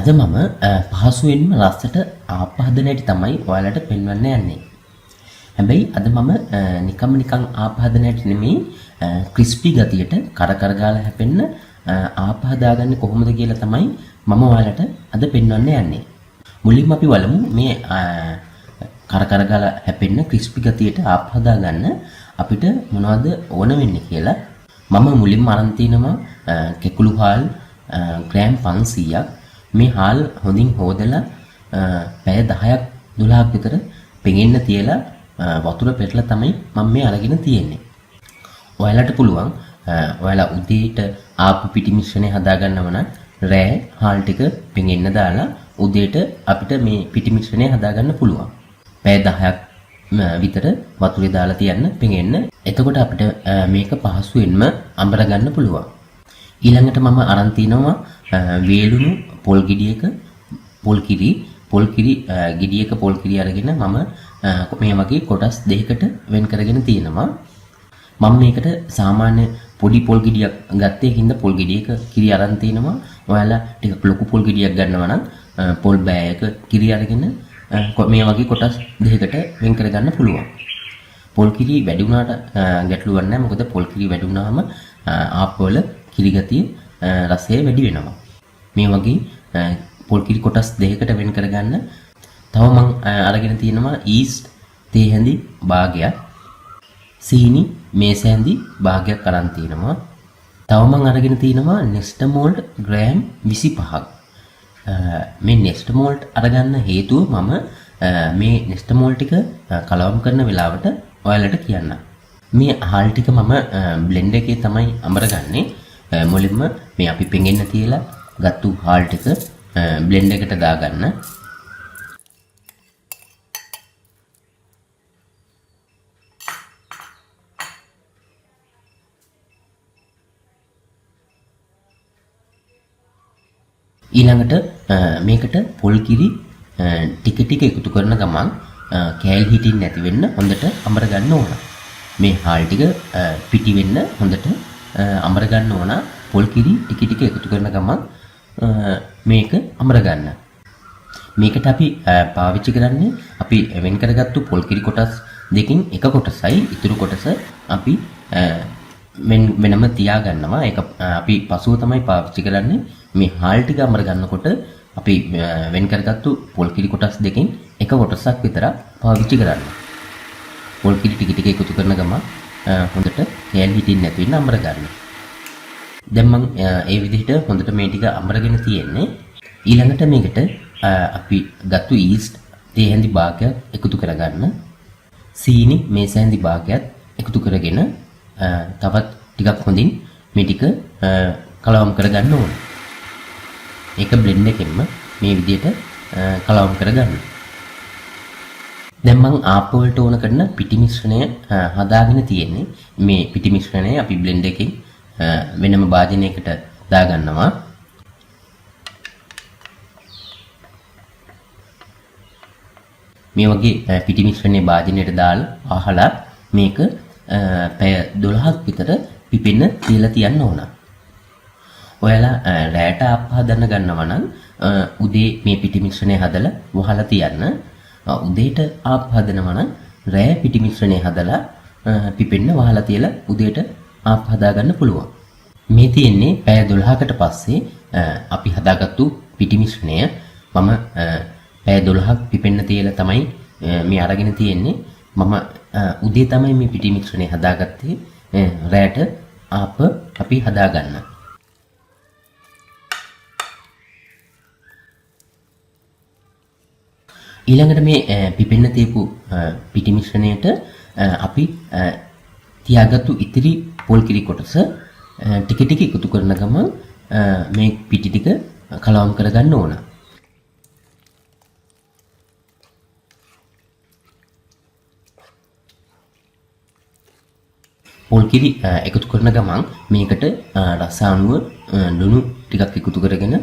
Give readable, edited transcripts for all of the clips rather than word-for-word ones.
අද මම පහසුවෙන්ම රසට ආප්ප හදන හැටි තමයි ඔයාලට පෙන්වන්න යන්නේ. හැබැයි අද මම නිකන් ආප්ප හදන හැටි නෙමෙයි ක්‍රිස්පි ගතියට කර ගාලා හැපෙන්න ආප්ප හදාගන්නේ කොහොමද කියලා තමයි මම ඔයාලට අද පෙන්වන්න යන්නේ. මුලින්ම අපි බලමු මේ කර ගාලා හැපෙන්න ක්‍රිස්පි ගතියට ආප්ප හදාගන්න අපිට මොනවද ඕන වෙන්නේ කියලා. මම මුලින්ම අරන් තිනවා කෙකුළු හාල් ග්‍රෑම් 500ක්. මේ හාල් හොඳින් හොදලා පැය 10ක් 12ක් විතර පෙඟෙන්න තියලා වතුර පෙරලා තමයි මම මේ අරගෙන තියෙන්නේ. ඔයාලට පුළුවන් ඔයාලා උදේට ආප්පු පිටි මිශ්‍රණය හදාගන්නව නම් රෑ හාල් ටික පෙඟෙන්න දාලා උදේට අපිට මේ පිටි මිශ්‍රණය හදාගන්න පුළුවන්. පැය 10ක් විතර වතුරේ දාලා තියන්න පෙඟෙන්න. එතකොට අපිට මේක පහසුවෙන්ම අඹර ගන්න පුළුවන්. ඊළඟට මම අරන් තිනවා වේලුණු පොල් ගෙඩියක පොල් කිරි ගෙඩියක පොල් කිරි අරගෙන මම මේ වගේ කොටස් දෙකකට වෙන් කරගෙන තියෙනවා. මම මේකට සාමාන්‍ය පොඩි පොල් ගෙඩියක් ගත්තේ හින්දා පොල් ගෙඩියක කිරි අරන් තිනවා. ඔයාලා ටිකක් ලොකු පොල් ගෙඩියක් ගන්නවා නම් පොල් බෑයක කිරි අරගෙන මේ වගේ කොටස් දෙකකට වෙන් කරගන්න පුළුවන්. පොල් කිරි වැඩි වුණාට ගැටලුවක් නැහැ. මොකද පොල් කිරි වැඩි වුණාම ආප්පවල කිරි ගතිය රසය වැඩි වෙනවා. මේ වගේ පොල් කිරි කොටස් දෙකකට වෙන් කරගන්න. තව මම අරගෙන තියෙනවා ඊස්ට් තේ හැඳි භාගයක්, සීනි මේස හැඳි භාගයක් අරන් තියෙනවා. තව මම අරගෙන තියෙනවා නෙස්ටා මෝල්ට් ග්‍රෑම් 25ක්. මේ නෙස්ටා මෝල්ට් අරගන්න හේතුව මම මේ නෙස්ටා මෝල්ට් ටික කලවම් කරන වෙලාවට ඔයාලට කියන්න. මේ හාල් ටික මම බ්ලෙන්ඩර් එකේ තමයි අඹරගන්නේ. මුලින්ම මේ අපි පෙඟෙන්න තියලා ගත්තු හාල් ටික බ්ලෙන්ඩර් එකට දාගන්න. ඊළඟට මේකට පොල් කිරි ටික එකතු කරන ගමන් කෑල් හිටින් නැති වෙන්න හොඳට අඹර ගන්න ඕන. මේ හාල් ටික පිටි වෙන්න හොඳට අඹර ගන්න ඕන. පොල් කිරි ටික එකතු කරන ගමන් මේක අඹර ගන්න. මේකට අපි පාවිච්චි කරන්නේ අපි වෙන් කරගත්තු පොල් කිරි කොටස් දෙකකින් එක කොටසයි ඉතුරු කොටස අපි වෙනම තියා ගන්නවා. ඒක අපි පසුව තමයි පාවිච්චි කරන්නේ. මේ හාල් ටික අඹර ගන්නකොට අපි වෙන් කරගත්තු පොල් කිරි කොටස් දෙකකින් එක කොටසක් විතර පාවිච්චි කරන්න. පොල් කිරි ටික එකතු කරන ගමන් හොඳට කෑලි හිටින් නැති වෙන්න අඹර ගන්න. දැන් මම ඒ විදිහට හොඳට මේ ටික අඹරගෙන තියෙන්නේ. ඊළඟට මේකට අපි ගත්තු ඊස්ට් තේ හැඳි භාගයක් එකතු කරගන්න. සීනි මේස හැඳි භාගයක් එකතු කරගෙන තවත් ටිකක් හොඳින් මේ ටික කලවම් කරගන්න ඕන. ඒක බ්ලෙන්ඩ් එකෙන්ම මේ විදිහට කලවම් කරගන්න. දැන් මම ආප්ප වලට ඕන කරන පිටි මිශ්‍රණය හදාගෙන තියෙන්නේ. මේ පිටි මිශ්‍රණය අපි බ්ලෙන්ඩ් එකෙන් වෙනම භාජනයකට දාගන්නවා. මේ වගේ පිටි මිශ්‍රණය භාජනයට දාලා අහලා මේක පැය 12ක් විතර පිපෙන්න තියලා තියන්න ඕන. ඔයාලා රැයට ආප්ප හදන්න ගන්නවා නම් උදේ මේ පිටි මිශ්‍රණය හදලා වහලා තියන්න. උදේට ආප්ප හදනවා නම් රැය පිටි මිශ්‍රණය හදලා පිපෙන්න වහලා තියලා උදේට ආප්ප හදාගන්න පුළුවන්. මේ තියෙන්නේ පැය 12කට පස්සේ අපි හදාගත්තු පිටි මිශ්‍රණය. මම පැය 12ක් පිපෙන්න තියලා තමයි මේ අරගෙන තියෙන්නේ. මම උදේ තමයි මේ පිටි මිශ්‍රණය හදාගත්තේ. රැයට ආප්ප අපි හදාගන්න. ඊළඟට මේ පිපෙන්න තියපු පිටි මිශ්‍රණයට අපි තියාගත්තු ඉතිරි පොල් කිරි කොටස ටික එකතු කරන ගමන් මේ පිටි ටික කලවම් කරගන්න ඕන. පොල් කිරි එකතු කරන ගමන් මේකට රස අණුව ලුණු ටිකක් එකතු කරගෙන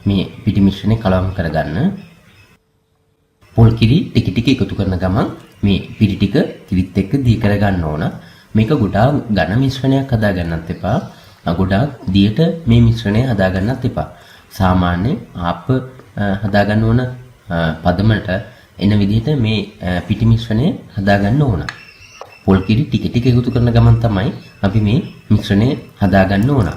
මේ පිටි මිශ්‍රණය කලවම් කරගන්න. පොල් කිරි ටික එකතු කරන ගමන් මේ පිටි ටික කිරිත් එක්ක දී කරගන්න ඕන. මේක ගොඩාක් ඝන මිශ්‍රණයක් හදාගන්නත් එපා. ගොඩාක් දියට මේ මිශ්‍රණය හදාගන්නත් එපා. සාමාන්‍ය ආප්ප හදාගන්න ඕන පදමට එන විදිහට මේ පිටි මිශ්‍රණය හදාගන්න ඕන. පොල් කිරි ටික ටික එකතු කරන ගමන් තමයි අපි මේ මිශ්‍රණය හදාගන්න ඕන.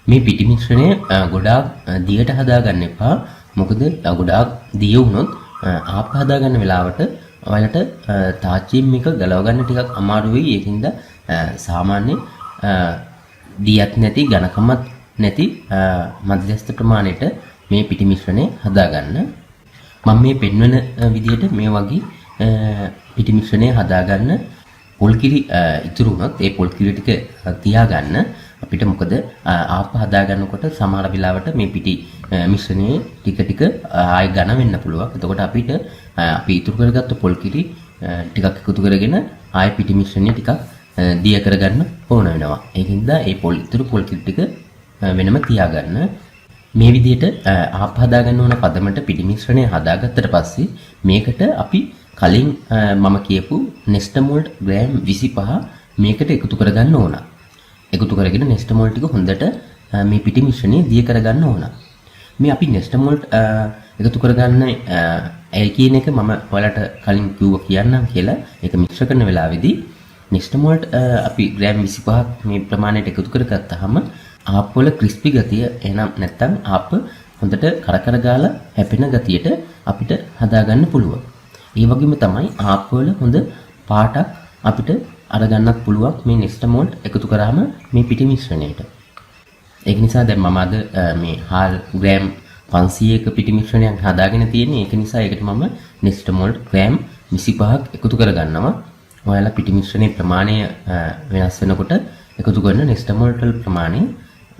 මේ පිටි මිශ්‍රණය ගොඩාක් දියට හදාගන්න එපා. මොකද ගොඩාක් දිය වුණොත් ආප්ප හදාගන්න වෙලාවට ඔයාලට තාච්චියෙන් මේක ගලව ගන්න ටිකක් අමාරු වෙයි. ඒකින්ද සාමාන්‍ය දියත් නැති ඝනකමත් නැති මධ්‍යස්ථ ප්‍රමාණයට මේ පිටි මිශ්‍රණය හදාගන්න. මම මේ පෙන්වන විදිහට මේ වගේ පිටි මිශ්‍රණය හදාගන්න. පොල් කිරි ඉතුරු වුණොත් ඒ පොල් කිරි ටික තියාගන්න. අපිට මොකද ආප්ප හදාගන්නකොට සමහර වෙලාවට මේ පිටි මිශ්‍රණයේ ටික ටික ආයෙ ඝන වෙන්න පුළුවන්. එතකොට අපිට අපි ඉතුරු කරගත්ත පොල් කිරි ටිකක් එකතු කරගෙන ආයෙ පිටි මිශ්‍රණය ටිකක් දිය කරගන්න ඕන වෙනවා. ඒකින්ද මේ ඉතුරු පොල් කිරි ටික වෙනම තියාගන්න. මේ විදිහට ආප්ප හදාගන්න ඕන පදමට පිටි මිශ්‍රණය හදාගත්තට පස්සේ මේකට අපි කලින් මම කියපු නෙස්ටමෝල්ට් ග්‍රෑම් 25 මේකට එකතු කරගන්න ඕන. එකතු කරගෙන නෙස්ටමෝල්ට් ටික හොඳට මේ පිටි මිශ්‍රණය දිය කරගන්න ඕන. මේ අපි නෙස්ටමෝල්ට් එකතු කරගන්න ඇයි කියන එක මම ඔයාලට කලින් කිව්වා කියන්නම් කියලා. ඒක මිශ්‍ර කරන වෙලාවේදී නෙස්ටමෝල්ට් අපි ග්‍රෑම් 25ක් මේ ප්‍රමාණයට එකතු කරගත්තාම ආප්ප වල ක්‍රිස්පි ගතිය එහෙනම් නැත්තම් ආප්ප හොඳට කරකර ගාලා හැපෙන ගතියට අපිට හදාගන්න පුළුවන්. ඒ වගේම තමයි ආප්ප වල හොඳ පාටක් අපිට අරගන්නත් පුළුවන් මේ නෙස්ටමෝල්ට් එකතු කරාම මේ පිටි මිශ්‍රණයට. ඒක නිසා දැන් මම අද මේ හාල් ග්‍රෑම් 500ක පිටි මිශ්‍රණයක් හදාගෙන තියෙන්නේ. ඒක නිසා ඒකට මම නෙස්ටමෝල්ට් ග්‍රෑම් 25ක් එකතු කරගන්නවා. ඔයාලා පිටි මිශ්‍රණයේ ප්‍රමාණය වෙනස් වෙනකොට එකතු කරන නෙස්ටමෝල්ට් වල ප්‍රමාණය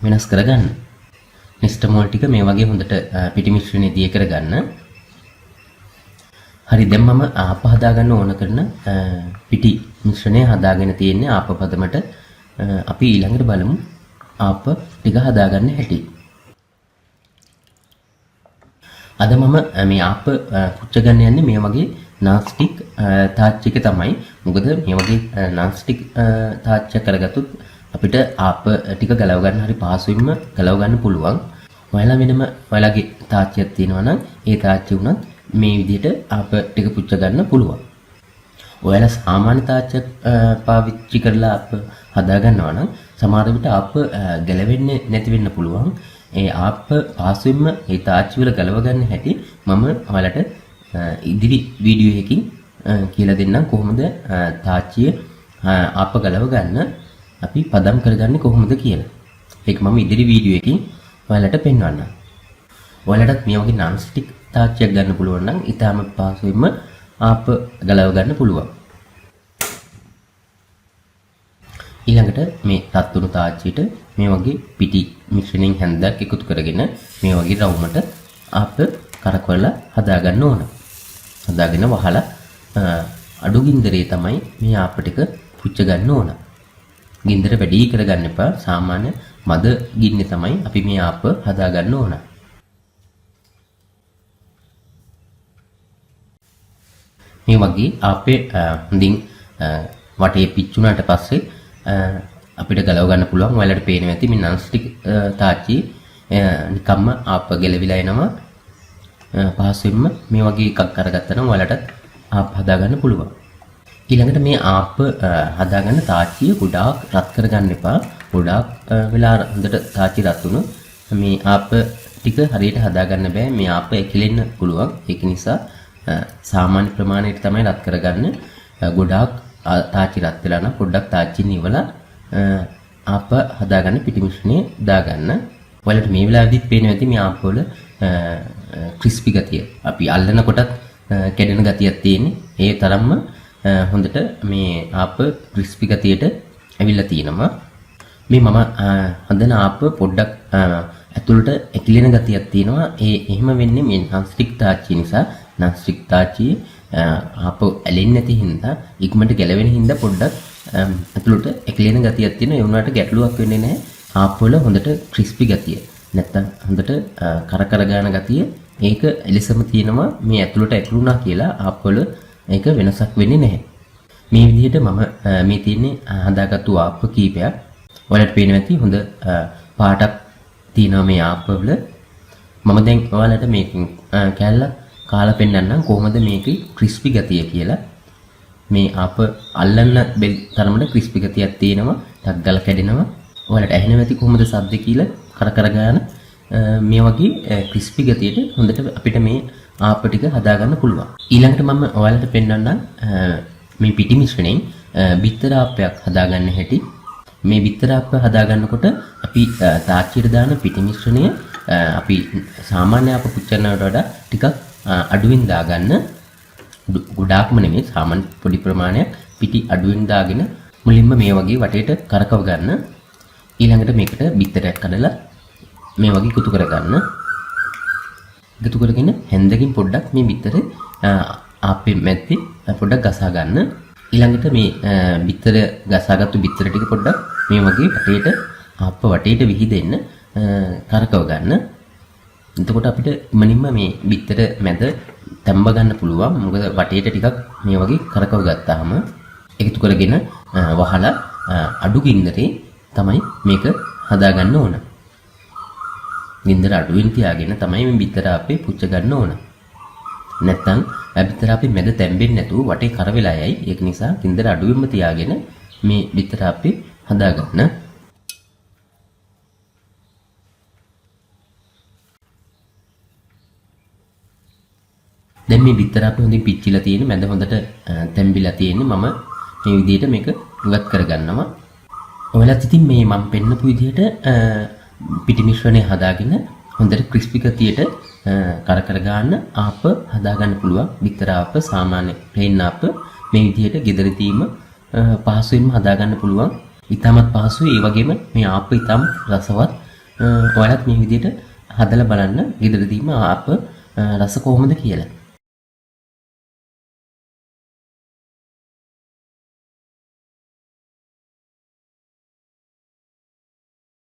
වෙනස් කරගන්න. නෙස්ටමෝල්ට් ටික මේ වගේ හොඳට පිටි මිශ්‍රණය දිය කරගන්න. හරි, දැන් මම ආප්ප හදාගන්න ඕන කරන පිටි මිශ්‍රණය හදාගෙන තියෙන්නේ ආප්ප පදමට. අපි ඊළඟට බලමු ආප්ප ටික හදාගන්න හැටි. අද මම මේ ආප්ප පුච්ච ගන්න යන්නේ මේ වගේ නාස්ටික් තාච්චයක තමයි. මොකද මේ වගේ නාස්ටික් තාච්චයක් කරගත්තොත් අපිට ආප්ප ටික ගලව ගන්න හරි පහසුවෙන්ම ගලව ගන්න පුළුවන්. ඔයාලා වෙනම ඔයාලගේ තාච්චියක් තියෙනවා නම් ඒ තාච්චිය උනත් මේ විදිහට ආප්ප ටික පුච්ච ගන්න පුළුවන්. ඔයාලා සාමාන්‍ය තාච්චයක් පාවිච්චි කරලා ආප්ප හදා ගන්නවා නම් සමහර විට ආප්ප ගැලවෙන්නේ නැති වෙන්න පුළුවන්. ඒ ආප්ප පහසුවෙන්ම ඒ තාච්චි වල ගලව ගන්න හැටි මම ඔයාලට ඉදිරි වීඩියෝ එකකින් කියලා දෙන්නම්. කොහොමද තාච්චිය ආප්ප ගලව ගන්න අපි පදම් කරගන්නේ කොහොමද කියලා. ඒක මම ඉදිරි වීඩියෝ එකකින් ඔයාලට පෙන්වන්නම්. ඔයාලටත් මේ වගේ non stick තාච්චියක් ගන්න පුළුවන් නම් ඊටාම පහසුවෙන්ම ආප්ප ගලව ගන්න පුළුවන්. ඊළඟට මේ තත්තුණු තාච්චියට මේ වගේ පිටි මිශ්‍රණයෙන් හැන්දක් එකතු කරගෙන මේ වගේ රවුමට ආප්ප කරකවලා හදා ගන්න ඕන. හදාගෙන වහලා අඩු ගින්දරේ තමයි මේ ආප්ප ටික පුච්ච ගන්න ඕන. ගින්දර වැඩි කරගන්න එපා. සාමාන්‍ය මද ගින්නේ තමයි අපි මේ ආප්ප හදා ගන්න ඕන. මේ වගේ ආප්පේ හොඳින් වටේ පිච්චුණාට පස්සේ අපිට ගලව ගන්න පුළුවන්. ඔයාලට පේනවා ඇති මේ non stick තාච්චි නිකම්ම ආප්ප ගැලවිලා එනවා. පහසුවෙන්ම මේ වගේ එකක් අරගත්තා නම් ඔයාලට ආප්ප හදා ගන්න පුළුවන්. ඊළඟට මේ ආප්ප හදාගන්න තාච්චිය ගොඩාක් රත් කරගන්න එපා. ගොඩාක් වෙලා හොඳට තාච්චි රත් වුණොත් මේ ආප්ප ටික හරියට හදාගන්න බෑ. මේ ආප්ප ඇකිලෙන්න පුළුවන්. ඒක නිසා සාමාන්‍ය ප්‍රමාණයට තමයි රත් කරගන්න. ගොඩාක් තාච්චි රත් වෙලා නම් පොඩ්ඩක් තාච්චි නිවලා ආප්ප හදාගන්න පිටි මිශ්‍රණය දාගන්න. ඔයාලට මේ වෙලාවෙදිත් පේනවා ඇති මේ ආප්ප වල ක්‍රිස්පි ගතිය. අපි අල්ලන කොටත් කැඩෙන ගතියක් තියෙන්නේ. ඒ තරම්ම හොඳට මේ ආප්ප ක්‍රිස්පි ගතියට ඇවිල්ලා තියෙනවා. මේ මම හදන ආප්ප පොඩ්ඩක් ඇතුළට ඇකිලෙන ගතියක් තියෙනවා. එහෙම වෙන්නේ මේ non stick තාච්චිය නිසා. non stick තාච්චියේ ආප්ප ඇලෙන්නේ නැති හින්දා ඉක්මනට ගැලවෙන හින්දා පොඩ්ඩක් ඇතුළට ඇකිලෙන ගතියක් තියෙනවා. ඒ වුණාට ගැටලුවක් වෙන්නේ නැහැ. ආප්ප වල හොඳට ක්‍රිස්පි ගතිය නැත්තම් හොඳට කරකර ගන්න ගතිය ඒක එලෙසම තියෙනවා. මේ ඇතුළට ඇකිලුණා කියලා ආප්ප වල ඒක වෙනසක් වෙන්නේ නැහැ. මේ විදිහට මම මේ තියෙන්නේ හදාගත්තු ආප්ප කීපයක්. ඔයාලට පේනවා ඇති හොඳ පාටක් තියෙනවා මේ ආප්ප වල. මම දැන් ඔයාලට මේකෙන් කෑල්ල කාලා පෙන්නන්නම් කොහොමද මේකේ ක්‍රිස්පි ගතිය කියලා. මේ ආප අල්ලන්න බෙල් තරමට ක්‍රිස්පි ගතියක් තියෙනවා. ටක් ගාලා කැඩෙනවා. ඔයාලට ඇහෙනවා ඇති කොහොමද ශබ්ද කියලා කර කර ගාන මේ වගේ ක්‍රිස්පි ගතියට හොඳට අපිට මේ ආප ටික හදාගන්න පුළුවන්. ඊළඟට මම ඔයාලට පෙන්නන්නම් මේ පිටි මිශ්‍රණයෙන් බිත්තර ආප්පයක් හදාගන්න හැටි. මේ බිත්තර ආප්ප හදාගන්නකොට අපි තාච්චියට දාන පිටි මිශ්‍රණය අපි සාමාන්‍ය ආප පුච්චනකට වඩා ටිකක් අඩුවෙන් දාගන්න. ගොඩාක්ම නෙමෙයි සාමාන්‍ය පොඩි ප්‍රමාණයක් පිටි අඩුවෙන් දාගෙන මුලින්ම මේ වගේ වටේට කරකව ගන්න. ඊළඟට මේකට බිත්තරයක් කඩලා මේ වගේ එකතු කරගන්න. එකතු කරගෙන හැන්දකින් පොඩ්ඩක් මේ බිත්තර ආප්පේ මැද්දේ පොඩ්ඩක් ගසා ගන්න. ඊළඟට මේ බිත්තර ගසාගත්තු බිත්තර ටික පොඩ්ඩක් මේ වගේ වටේට ආප්ප වටේට විහිදෙන්න කරකව ගන්න. එතකොට අපිට ඉමනින්ම මේ බිත්තර මැද තැම්බ ගන්න පුළුවන්. මොකද වටේට ටිකක් මේ වගේ කරකව ගත්තාම එකතු කරගෙන වහලා අඩු ගින්දරේ තමයි මේක හදාගන්න ඕන. ගින්දර අඩුවෙන් තියාගෙන තමයි මේ බිත්තර ආප්පේ පුච්ච ගන්න ඕන. නැත්තම් බිත්තර ආප්පේ මැද තැම්බෙන්නේ නැතුව වටේ කර වෙලා යයි. ඒක නිසා ගින්දර අඩුවෙන්ම තියාගෙන මේ බිත්තර ආප්පේ හදාගන්න. දැන් මේ බිත්තර ආප්පේ හොඳින් පිච්චිලා තියෙන මැද හොඳට තැම්බිලා තියෙන්නේ. මම මේ විදිහට මේක ඉවත් කරගන්නවා. ඔයාලත් ඉතින් මේ මම පෙන්නපු විදිහට පිටි මිශ්‍රණය හදාගෙන හොඳට ක්‍රිස්පි ගතියට කර කර ගන්න ආප්ප හදාගන්න පුළුවන්. බිත්තර ආප්ප සාමාන්‍ය ප්ලේන් ආප්ප මේ විදිහට ගෙදරදීම පහසුවෙන්ම හදාගන්න පුළුවන්. ඉතාමත් පහසුයි. ඒ වගේම මේ ආප්ප ඉතාම රසවත්. ඔයාලත් මේ විදිහට හදලා බලන්න ගෙදරදීම ආප්ප රස කොහොමද කියලා.